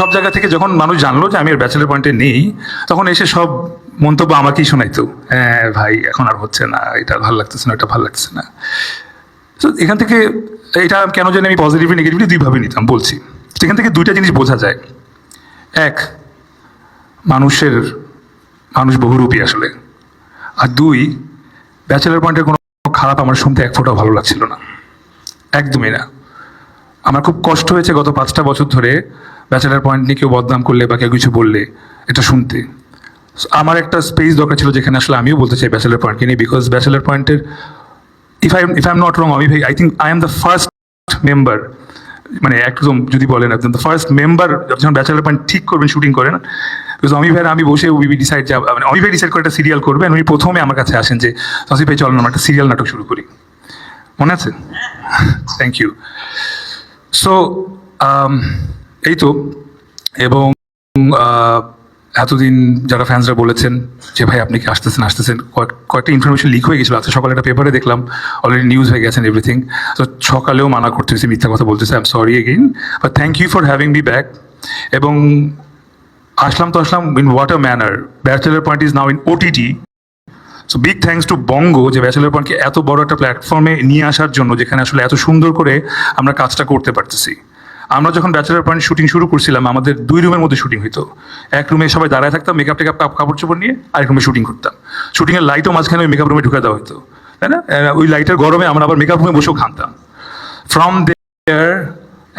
সব জায়গা থেকে যখন মানুষ জানলো যে আমি আর ব্যাচেলর পয়েন্টে নেই, তখন এসে সব মন্তব্য আমাকেই শোনাইতো। হ্যাঁ ভাই, এখন আর হচ্ছে না, এটা ভালো লাগতেছে না, এটা ভালো লাগতেছে না। তো এখান থেকে এটা কেন জানি আমি পজিটিভলি নেগেটিভলি দুইভাবে নিতাম বলছি। সেখান থেকে দুইটা জিনিস বোঝা যায়। এক, মানুষ বহুরূপী আসলে। আর দুই, ব্যাচেলর পয়েন্টের কোনো খারাপ আমার শুনতে এক ফোঁটাও ভালো লাগছিল না, একদমই না। আমার খুব কষ্ট হয়েছে গত 5টা বছর ধরে ব্যাচেলার পয়েন্ট নিয়ে কেউ বদনাম করলে বা কেউ কিছু বললে এটা শুনতে। আমার একটা স্পেস দরকার ছিল যেখানে আসলে আমিও বলতে চাই ব্যাচেলার পয়েন্টকে নিয়ে, বিকজ ব্যাচেলার পয়েন্টের if I am not wrong, আমি ভাই I think I am the first member, মানে একদম যদি বলেন একদম দ্য ফার্স্ট মেম্বার যখন ব্যাচেলার পয়েন্ট ঠিক করবেন, শুটিং করেন। বিকজ অমি ভাই আমি বসে উই ডিসাইড, মানে অমি ভাই ডিসাইড করে একটা সিরিয়াল করবেন, উনি প্রথমে আমার কাছে আসেন যে তসিফ ভাই চলো না একটা সিরিয়াল নাটক শুরু করি, মনে আছে? Thank you. সো এই তো। এবং এতদিন যারা ফ্যান্সরা বলেছেন যে ভাই আপনি কি আসতেছেন কয়েকটা ইনফরমেশন লিক হয়ে গেছিলো। আজকে সকালে একটা পেপারে দেখলাম অলরেডি নিউজ হয়ে গেছেন এভরিথিং। তো সকালেও মানা করতেছি, মিথ্যা কথা বলতেছে, I am sorry again, but thank you for having me back. এবং আসলাম in what a manner, Bachelor Point is now in OTT. So big thanks to Bongo যে ব্যাচেলার পয়েন্টকে এত বড় একটা প্ল্যাটফর্মে নিয়ে আসার জন্য, যেখানে আসলে এত সুন্দর করে আমরা কাজটা করতে পারতেছি। আমরা যখন ব্যাচেলার পয়েন্ট শুটিং শুরু করছিলাম, আমাদের 2 রুমের মধ্যে শুটিং হইতো। এক রুমে সবাই দাঁড়ায় থাকতাম, মেকআপ টেকআপ কাপড় চোপড় নিয়ে, আরেক রুমে শুটিং করতাম। শুটিংয়ের লাইটও মাঝখানে ওই মেকআপ রুমে ঢুকে দেওয়া হতো, তাই না? ওই লাইটের গরমে আমরা আবার মেকআপ রুমে বসেও ঘামতাম। ফ্রম দেয়ার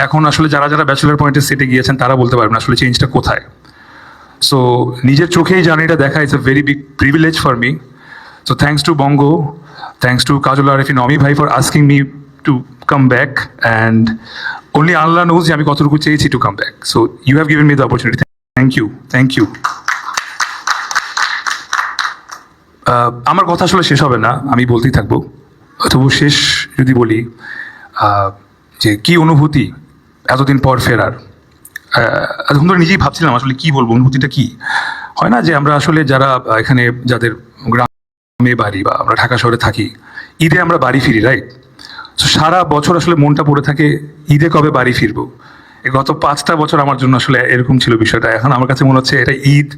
এখন আসলে যারা যারা ব্যাচেলার পয়েন্টের সেটে গিয়েছেন তারা বলতে পারবেন আসলে চেঞ্জটা কোথায়। সো নিজের চোখেই জার্নিটা দেখা, it's a very big privilege for me. So thanks to Bongo, thanks to Kajol Arifin, Omi Bhai for asking me to come back, and only Allah knows আমি কতটুকু চেয়েছি to come back. So you have given me the opportunity. Thank you. আমার কথা আসলে শেষ হবে না, আমি বলতেই থাকবো। তবু শেষ যদি বলি যে কি অনুভূতি এতদিন পর ফেরার। এখন ধরে নিজেই ভাবছিলাম আসলে কি বলবো, অনুভূতিটা কি। হয় না যে আমরা আসলে যারা এখানে যাদের গ্রামে বাড়ি বা আমরা ঢাকা শহরে থাকি, ঈদে আমরা বাড়ি ফিরি, রাইট? তো সারা বছর আসলে মনটা পড়ে থাকে ঈদে কবে বাড়ি ফিরবো। গত 5টা বছর আমার জন্য আসলে এরকম ছিল বিষয়টা। এখন আমার কাছে মনে হচ্ছে এটা Eid,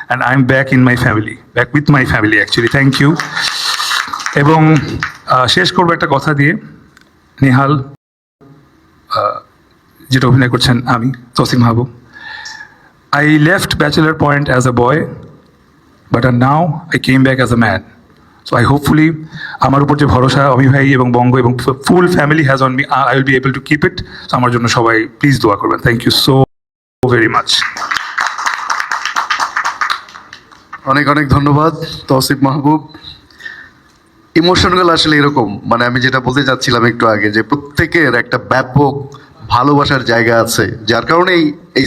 and I am back in my family, back with my family actually. Thank you. এবং শেষ করবো একটা কথা দিয়ে। নেহাল যেটা অভিনয় করছেন আমি, তসিফ মাহবুব, I left Bachelor Point as a boy, but now I came back as a man. So I hopefully, আমার উপর যে ভরসা অমি ভাই এবং বঙ্গ এবং full family has on me, I will be able to keep it. So আমার জন্য সবাই প্লিজ দোয়া করবেন। Thank you so very much. অনেক অনেক ধন্যবাদ তৌসিফ মাহবুব। ইমোশনগুলো আসলে এরকম, মানে আমি যেটা বলতে চাচ্ছিলাম একটু আগে, যে প্রত্যেকের একটা ব্যাপক ভালোবাসার জায়গা আছে, যার কারণেই এই